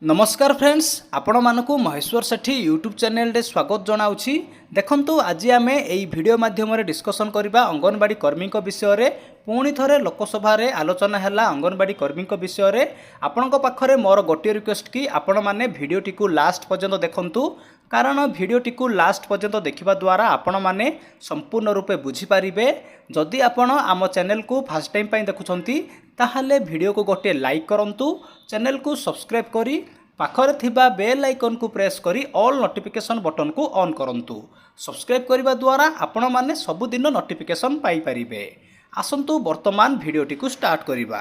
नमस्कार फ्रेंड्स, आपण मानकु महेश्वर सेठी YouTube channel रे स्वागत जनाउछि। देखंतु आज आम एई वीडियो माध्यम रे डिस्कशन करबा अंगनवाड़ी कर्मी विषय रे। पुणी थरे लोकसभा रे आलोचना हैला अंगनवाड़ी कर्मी विषय रे। आपणक पाखरे मोर गोटे रिक्वेस्ट कि आपण माने वीडियोटी को लास्ट पर्यंत देखंतु, कारण वीडियोटी को लास्ट पर्यंत देखिबा द्वारा आपण माने संपूर्ण रूपे बुझी पारिबे। जदि आपण आम चैनल को फर्स्ट टाइम पई देखुछंती ताहले वीडियो को गोटे लाइक करंतु, चैनल को सब्सक्राइब करी पाखरे थिबा बेल आइकन को प्रेस करी ऑल नोटिफिकेशन बटन को ऑन करंतु। सब्सक्राइब करबा द्वारा आपण माने सब दिन नोटिफिकेशन पाई परिबे। आसंतु वर्तमान वीडियोटी को स्टार्ट करिबा।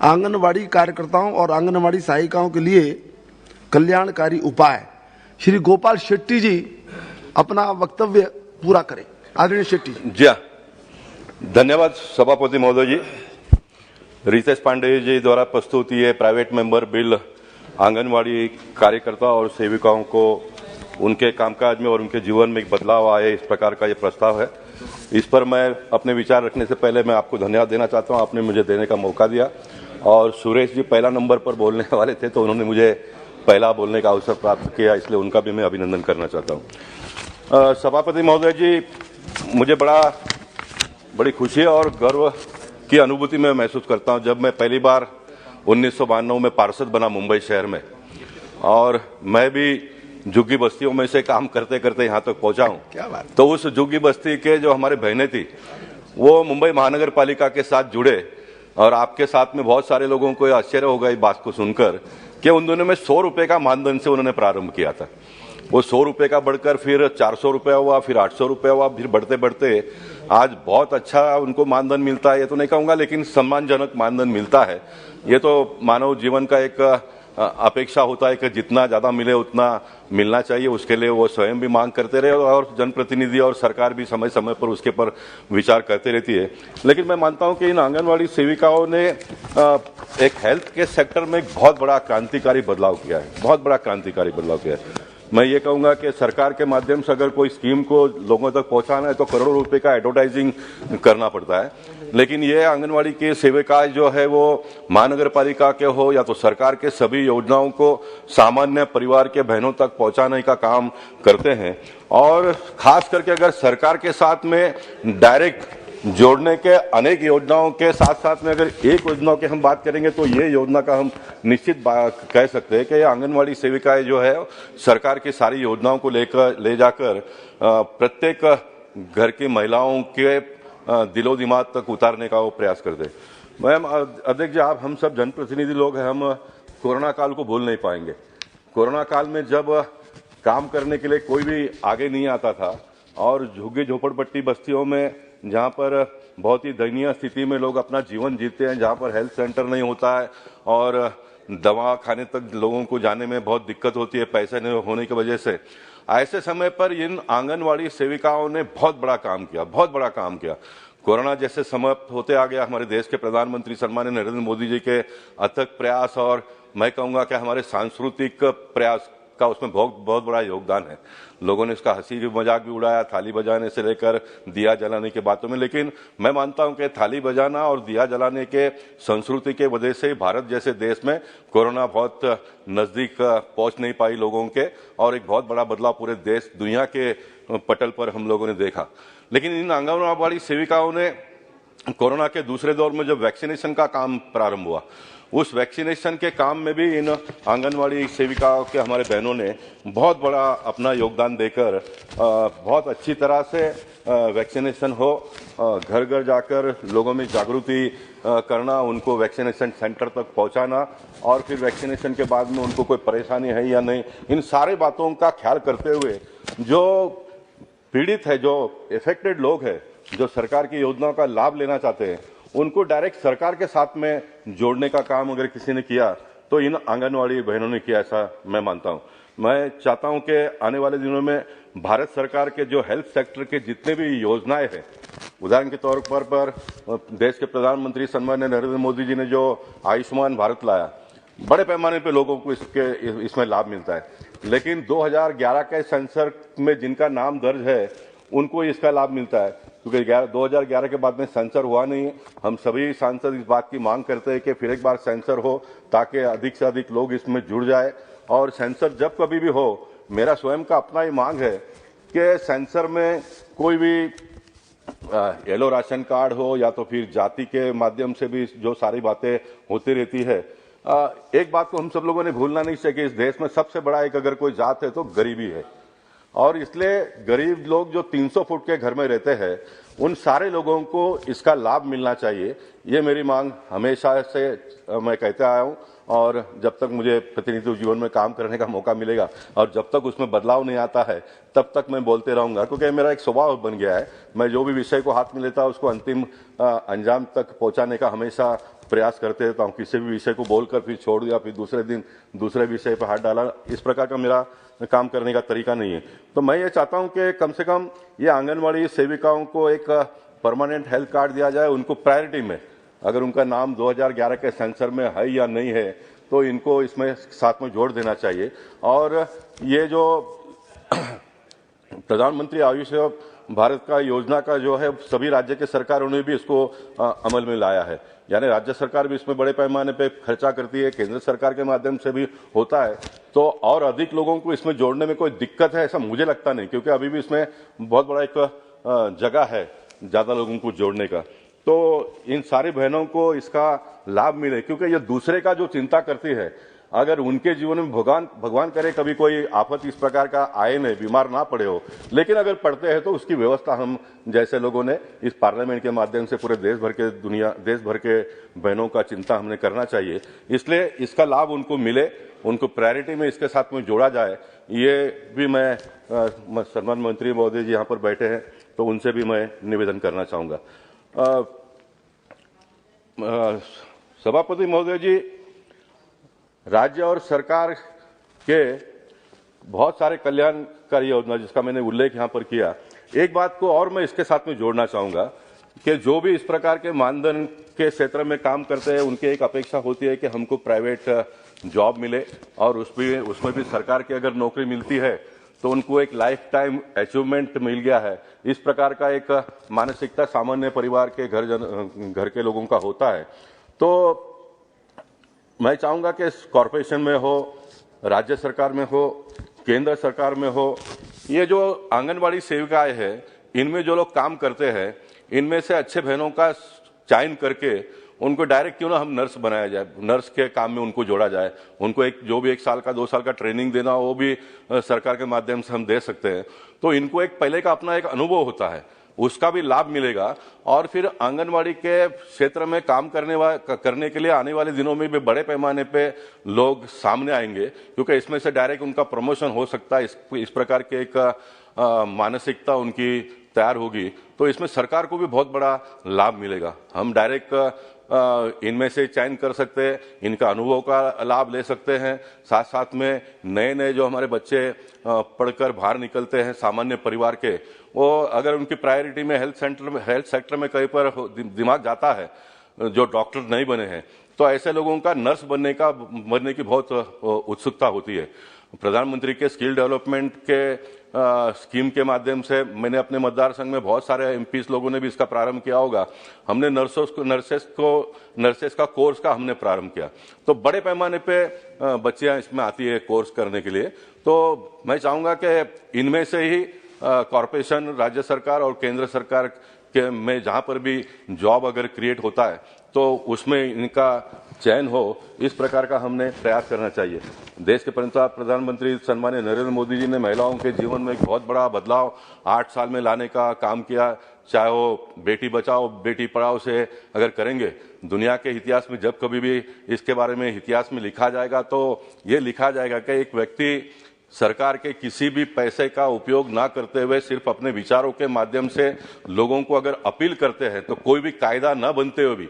आंगनवाड़ी कार्यकर्ताओं और आंगनवाड़ी सहायिकाओं के लिए कल्याणकारी उपाय, श्री गोपाल शेट्टी जी अपना वक्तव्य पूरा करें। आदरणीय शेट्टी जी। जी धन्यवाद सभापति महोदय जी। रितेश पांडे जी द्वारा प्रस्तुत ये प्राइवेट मेंबर बिल आंगनवाड़ी कार्यकर्ता और सेविकाओं को उनके कामकाज में और उनके जीवन में एक बदलाव आए, इस प्रकार का ये प्रस्ताव है। इस पर मैं अपने विचार रखने से पहले मैं आपको धन्यवाद देना चाहता हूँ, आपने मुझे देने का मौका दिया। और सुरेश जी पहला नंबर पर बोलने वाले थे तो उन्होंने मुझे पहला बोलने का अवसर प्राप्त किया, इसलिए उनका भी मैं अभिनंदन करना चाहता हूँ। सभापति महोदय जी, मुझे बड़ी खुशी और गर्व की अनुभूति में महसूस करता हूं जब मैं पहली बार 1992 में पार्षद बना मुंबई शहर में, और मैं भी झुग्गी बस्तियों में से काम करते करते यहां तक पहुंचा हूं। क्या बात। तो उस झुग्गी बस्ती के जो हमारे बहनें थी वो मुंबई महानगर पालिका के साथ जुड़े, और आपके साथ में बहुत सारे लोगों को आश्चर्य होगा इस बात को सुनकर कि उन दोनों में 100 रुपए का मानधन से उन्होंने प्रारंभ किया था। वो 100 रुपए का बढ़कर फिर 400 रुपया हुआ, फिर 800 रुपया हुआ, फिर बढ़ते बढ़ते आज बहुत अच्छा उनको मानधन मिलता है। ये तो नहीं कहूंगा, लेकिन सम्मानजनक मानधन मिलता है। ये तो मानव जीवन का एक अपेक्षा होता है कि जितना ज्यादा मिले उतना मिलना चाहिए। उसके लिए वो स्वयं भी मांग करते रहे और जनप्रतिनिधि और सरकार भी समय समय पर उसके पर विचार करते रहती है। लेकिन मैं मानता हूं कि इन आंगनवाड़ी सेविकाओं ने एक हेल्थ के सेक्टर में एक बहुत बड़ा क्रांतिकारी बदलाव किया है, बहुत बड़ा क्रांतिकारी बदलाव किया है। मैं ये कहूंगा कि सरकार के माध्यम से अगर कोई स्कीम को लोगों तक पहुंचाना है तो करोड़ों रुपए का एडवर्टाइजिंग करना पड़ता है, लेकिन ये आंगनवाड़ी के सेविका जो है वो महानगर पालिका के हो या तो सरकार के सभी योजनाओं को सामान्य परिवार के बहनों तक पहुंचाने का काम करते हैं। और खास करके अगर सरकार के साथ में डायरेक्ट जोड़ने के अनेक योजनाओं के साथ साथ में अगर एक योजना की हम बात करेंगे तो ये योजना का हम निश्चित कह सकते हैं कि आंगनवाड़ी सेविकाएं जो है सरकार की सारी योजनाओं को ले जाकर प्रत्येक घर की महिलाओं के दिलो दिमाग तक उतारने का वो प्रयास करते। मैम अध्यक्ष जी, आप हम सब जनप्रतिनिधि लोग हैं, हम कोरोना काल को भूल नहीं पाएंगे। कोरोना काल में जब काम करने के लिए कोई भी आगे नहीं आता था और झुग्गी झोपड़पट्टी बस्तियों में जहां पर बहुत ही दयनीय स्थिति में लोग अपना जीवन जीते हैं, जहां पर हेल्थ सेंटर नहीं होता है और दवा खाने तक लोगों को जाने में बहुत दिक्कत होती है पैसे नहीं होने की वजह से, ऐसे समय पर इन आंगनवाड़ी सेविकाओं ने बहुत बड़ा काम किया, बहुत बड़ा काम किया। कोरोना जैसे समाप्त होते आ गया, हमारे देश के प्रधानमंत्री सम्माननीय नरेंद्र मोदी जी के अथक प्रयास और मैं कहूंगा कि हमारे सांस्कृतिक प्रयास का उसमें बहुत बड़ा योगदान है। लोगों ने इसका हंसी मजाक भी उड़ाया, थाली बजाने से लेकर दिया जलाने की बातों में, लेकिन मैं मानता हूं कि थाली बजाना और दिया जलाने के संस्कृति के वजह से भारत जैसे देश में कोरोना बहुत नजदीक पहुंच नहीं पाई लोगों के, और एक बहुत बड़ा बदलाव पूरे देश दुनिया के पटल पर हम लोगों ने देखा। लेकिन इन आंगनवाड़ी सेविकाओं ने कोरोना के दूसरे दौर में जब वैक्सीनेशन का काम प्रारंभ हुआ, उस वैक्सीनेशन के काम में भी इन आंगनवाड़ी सेविकाओं के हमारे बहनों ने बहुत बड़ा अपना योगदान देकर बहुत अच्छी तरह से वैक्सीनेशन हो, घर घर जाकर लोगों में जागृति करना, उनको वैक्सीनेशन सेंटर तक पहुंचाना और फिर वैक्सीनेशन के बाद में उनको कोई परेशानी है या नहीं, इन सारे बातों का ख्याल करते हुए जो पीड़ित है, जो इफेक्टेड लोग हैं, जो सरकार की योजनाओं का लाभ लेना चाहते हैं, उनको डायरेक्ट सरकार के साथ में जोड़ने का काम अगर किसी ने किया तो इन आंगनवाड़ी बहनों ने किया, ऐसा मैं मानता हूं। मैं चाहता हूं कि आने वाले दिनों में भारत सरकार के जो हेल्थ सेक्टर के जितने भी योजनाएं हैं, उदाहरण के तौर पर देश के प्रधानमंत्री सम्माननीय नरेंद्र मोदी जी ने जो आयुष्मान भारत लाया, बड़े पैमाने पर लोगों को इसमें लाभ मिलता है, लेकिन 2011 के सेंसर में जिनका नाम दर्ज है उनको इसका लाभ मिलता है। क्योंकि 2011 के बाद में सेंसर हुआ नहीं है। हम सभी सांसद इस बात की मांग करते हैं कि फिर एक बार सेंसर हो ताकि अधिक से अधिक लोग इसमें जुड़ जाए। और सेंसर जब कभी भी हो, मेरा स्वयं का अपना ही मांग है कि सेंसर में कोई भी येलो राशन कार्ड हो या तो फिर जाति के माध्यम से भी जो सारी बातें होती रहती है। एक बात को हम सब लोगों ने भूलना नहीं चाहिए कि इस देश में सबसे बड़ा एक अगर कोई जात है तो गरीबी है, और इसलिए गरीब लोग जो 300 फुट के घर में रहते हैं उन सारे लोगों को इसका लाभ मिलना चाहिए। ये मेरी मांग हमेशा से मैं कहता आया हूं, और जब तक मुझे प्रतिनिधि जीवन में काम करने का मौका मिलेगा और जब तक उसमें बदलाव नहीं आता है तब तक मैं बोलते रहूंगा, क्योंकि मेरा एक स्वभाव बन गया है। मैं जो भी विषय को हाथ में लेता हूं उसको अंतिम अंजाम तक पहुंचाने का हमेशा प्रयास करते रहता हूं। किसी भी विषय को बोलकर फिर छोड़ दिया, फिर दूसरे दिन दूसरे विषय पर हाथ डाला, इस प्रकार का मेरा काम करने का तरीका नहीं है। तो मैं ये चाहता हूं कि कम से कम ये आंगनवाड़ी सेविकाओं को एक परमानेंट हेल्थ कार्ड दिया जाए, उनको प्रायोरिटी में। अगर उनका नाम 2011 के सेंसर में है या नहीं है तो इनको इसमें साथ में जोड़ देना चाहिए। और ये जो प्रधानमंत्री आयुष्मान भारत का योजना का जो है सभी राज्य के सरकारों ने भी इसको अमल में लाया है, यानी राज्य सरकार भी इसमें बड़े पैमाने पे खर्चा करती है, केंद्र सरकार के माध्यम से भी होता है। तो और अधिक लोगों को इसमें जोड़ने में कोई दिक्कत है ऐसा मुझे लगता नहीं, क्योंकि अभी भी इसमें बहुत बड़ा एक जगह है ज्यादा लोगों को जोड़ने का। तो इन सारी बहनों को इसका लाभ मिले, क्योंकि ये दूसरे का जो चिंता करती है, अगर उनके जीवन में भगवान करे कभी कोई आफत इस प्रकार का आए नहीं, बीमार ना पड़े हो, लेकिन अगर पड़ते हैं तो उसकी व्यवस्था हम जैसे लोगों ने इस पार्लियामेंट के माध्यम से पूरे देश भर के बहनों का चिंता हमने करना चाहिए। इसलिए इसका लाभ उनको मिले, उनको प्रायोरिटी में इसके साथ में जोड़ा जाए। ये भी मैं सम्मान मंत्री महोदय जी यहाँ पर बैठे हैं तो उनसे भी मैं निवेदन करना चाहूंगा। सभापति महोदय जी, राज्य और सरकार के बहुत सारे कल्याणकारी योजना जिसका मैंने उल्लेख यहाँ पर किया, एक बात को और मैं इसके साथ में जोड़ना चाहूंगा कि जो भी इस प्रकार के मानदंड के क्षेत्र में काम करते हैं उनकी एक अपेक्षा होती है कि हमको प्राइवेट जॉब मिले, और उसमें भी सरकार की अगर नौकरी मिलती है तो उनको एक लाइफ टाइम अचीवमेंट मिल गया है। इस प्रकार का एक मानसिकता सामान्य परिवार के घर के लोगों का होता है। तो मैं चाहूंगा कि कॉर्पोरेशन में हो, राज्य सरकार में हो, केंद्र सरकार में हो, ये जो आंगनवाड़ी सेविकाएं हैं इनमें जो लोग काम करते हैं इनमें से अच्छे बहनों का चयन करके उनको डायरेक्ट क्यों ना हम नर्स बनाया जाए, नर्स के काम में उनको जोड़ा जाए। उनको एक जो भी 1 साल का 2 साल का ट्रेनिंग देना वो भी सरकार के माध्यम से हम दे सकते हैं। तो इनको एक पहले का अपना एक अनुभव होता है, उसका भी लाभ मिलेगा। और फिर आंगनवाड़ी के क्षेत्र में काम करने के लिए आने वाले दिनों में भी बड़े पैमाने पे लोग सामने आएंगे, क्योंकि इसमें से डायरेक्ट उनका प्रमोशन हो सकता है। इस प्रकार के एक मानसिकता उनकी तैयार होगी तो इसमें सरकार को भी बहुत बड़ा लाभ मिलेगा। हम डायरेक्ट इनमें से चयन कर सकते हैं, इनका अनुभव का लाभ ले सकते हैं। साथ साथ में नए जो हमारे बच्चे पढ़कर बाहर निकलते हैं सामान्य परिवार के, वो अगर उनकी प्रायोरिटी में हेल्थ सेक्टर में कहीं पर दिमाग जाता है, जो डॉक्टर नहीं बने हैं, तो ऐसे लोगों का नर्स बनने की बहुत उत्सुकता होती है। प्रधानमंत्री के स्किल डेवलपमेंट के स्कीम के माध्यम से मैंने अपने मतदार संघ में बहुत सारे एमपीस लोगों ने भी इसका प्रारंभ किया होगा। हमने नर्सेस का कोर्स का हमने प्रारंभ किया, तो बड़े पैमाने पे बच्चियां इसमें आती है कोर्स करने के लिए। तो मैं चाहूंगा कि इनमें से ही कॉर्पोरेशन, राज्य सरकार और केंद्र सरकार के में जहां पर भी जॉब अगर क्रिएट होता है तो उसमें इनका चयन हो, इस प्रकार का हमने प्रयास करना चाहिए। देश के प्रधानमंत्री सम्माननीय नरेंद्र मोदी जी ने महिलाओं के जीवन में एक बहुत बड़ा बदलाव 8 साल में लाने का काम किया। चाहे वो बेटी बचाओ बेटी पढ़ाओ से अगर करेंगे, दुनिया के इतिहास में जब कभी भी इसके बारे में इतिहास में लिखा जाएगा तो ये लिखा जाएगा कि एक व्यक्ति सरकार के किसी भी पैसे का उपयोग ना करते हुए सिर्फ अपने विचारों के माध्यम से लोगों को अगर अपील करते हैं, तो कोई भी कायदा न बनते हुए भी,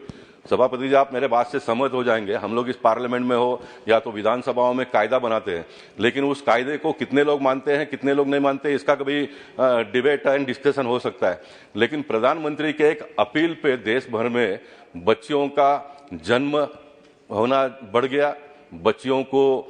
सभापति जी आप मेरे बात से सहमत हो जाएंगे, हम लोग इस पार्लियामेंट में हो या तो विधानसभाओं में कायदा बनाते हैं, लेकिन उस कायदे को कितने लोग मानते हैं कितने लोग नहीं मानते इसका कभी डिबेट एंड डिस्कशन हो सकता है। लेकिन प्रधानमंत्री के एक अपील पे देश भर में बच्चियों का जन्म होना बढ़ गया। बच्चियों को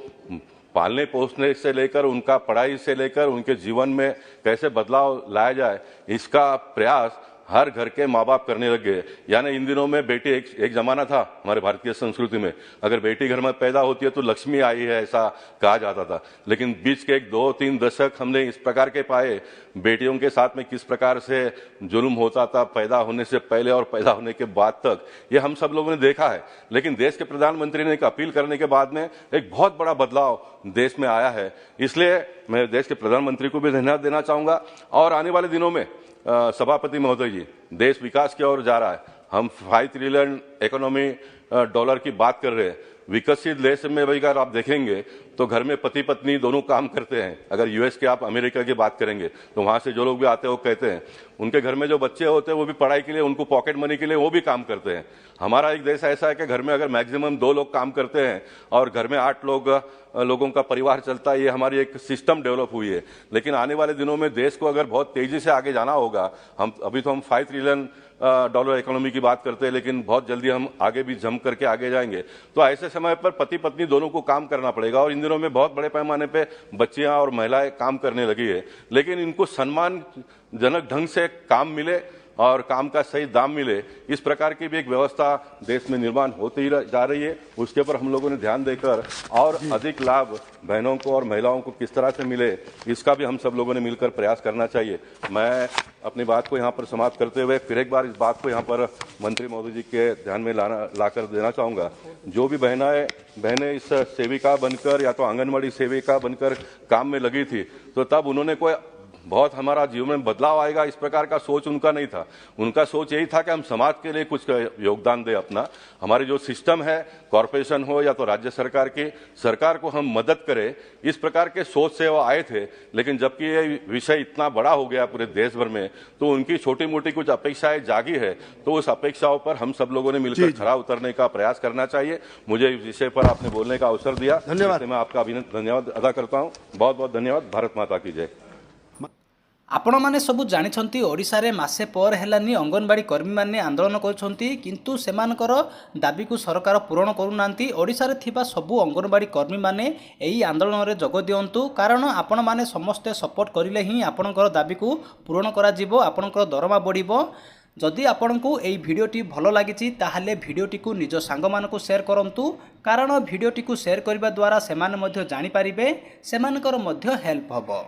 पालने पोसने से लेकर उनका पढ़ाई से लेकर उनके जीवन में कैसे बदलाव लाया जाए, इसका प्रयास हर घर के माँ बाप करने लग गए। यानी इन दिनों में बेटी एक जमाना था हमारे भारतीय संस्कृति में, अगर बेटी घर में पैदा होती है तो लक्ष्मी आई है ऐसा कहा जाता था। लेकिन बीच के 2-3 दशक हमने इस प्रकार के पाए, बेटियों के साथ में किस प्रकार से जुल्म होता था पैदा होने से पहले और पैदा होने के बाद तक, ये हम सब लोगों ने देखा है। लेकिन देश के प्रधानमंत्री ने एक अपील करने के बाद में एक बहुत बड़ा बदलाव देश में आया है। इसलिए मैं देश के प्रधानमंत्री को भी धन्यवाद देना चाहूंगा। और आने वाले दिनों में सभापति महोदय जी, देश विकास की ओर जा रहा है। हम 5 ट्रिलियन इकोनॉमी डॉलर की बात कर रहे हैं। विकसित देश में भाई अगर आप देखेंगे तो घर में पति पत्नी दोनों काम करते हैं। अगर यूएस के आप अमेरिका की बात करेंगे तो वहां से जो लोग भी आते हैं वो कहते हैं उनके घर में जो बच्चे होते हैं वो भी पढ़ाई के लिए, उनको पॉकेट मनी के लिए वो भी काम करते हैं। हमारा एक देश ऐसा है कि घर में अगर मैक्सिमम 2 लोग काम करते हैं और घर में 8 लोगों का परिवार चलता है, ये हमारी एक सिस्टम डेवलप हुई है। लेकिन आने वाले दिनों में देश को अगर बहुत तेजी से आगे जाना होगा, हम 5 ट्रिलियन डॉलर इकोनॉमी की बात करते हैं, लेकिन बहुत जल्दी हम आगे भी जम करके आगे जाएंगे। तो ऐसे समय पर पति पत्नी दोनों को काम करना पड़ेगा। और इन दिनों में बहुत बड़े पैमाने पे बच्चियां और महिलाएं काम करने लगी है, लेकिन इनको सम्मानजनक ढंग से काम मिले और काम का सही दाम मिले, इस प्रकार की भी एक व्यवस्था देश में निर्माण होती ही जा रही है। उसके ऊपर हम लोगों ने ध्यान देकर और अधिक लाभ बहनों को और महिलाओं को किस तरह से मिले, इसका भी हम सब लोगों ने मिलकर प्रयास करना चाहिए। मैं अपनी बात को यहाँ पर समाप्त करते हुए फिर एक बार इस बात को यहाँ पर मंत्री महोदय जी के ध्यान में लाकर देना चाहूँगा। जो भी बहनें इस सेविका बनकर या तो आंगनबाड़ी सेविका बनकर काम में लगी थी, तो तब उन्होंने कोई बहुत हमारा जीवन में बदलाव आएगा इस प्रकार का सोच उनका नहीं था। उनका सोच यही था कि हम समाज के लिए कुछ योगदान दें अपना। हमारे जो सिस्टम है, कॉरपोरेशन हो या तो राज्य सरकार की, सरकार को हम मदद करें, इस प्रकार के सोच से वो आए थे। लेकिन जबकि ये विषय इतना बड़ा हो गया पूरे देश भर में, तो उनकी छोटी मोटी कुछ अपेक्षाएं जागी है, तो उस अपेक्षाओं पर हम सब लोगों ने मिलकर खरा उतरने का प्रयास करना चाहिए। मुझे इस विषय पर आपने बोलने का अवसर दिया, धन्यवाद। मैं आपका धन्यवाद अदा करता हूँ। बहुत बहुत धन्यवाद। भारत माता की जय। आपण मैंने सब जानते ओडिशा रे मासे पर हेलानी अंगनवाड़ी कर्मी माने आंदोलन करछंती, किंतु सेमानकर दाबी को सरकार पूरण करूनांती। ओडिशा रे थिबा सबु अंगनवाड़ी कर्मी माने एही आंदोलन रे जोग दियंतु, कारण आपण माने समस्ते सपोर्ट करिले ही आपणकर दाबी को पूरण करा जिवो, आपणकर दरमा बढ़िबो। जदि आपंको यही भिडटी भल लगी ताहले भिडटी को निज सांग मानकु शेयर करंतु, कारण भिडटी को शेयर करने द्वारा सेमाने मध्य जानि पारिबे, सेमानकर मध्य हेल्प हबो।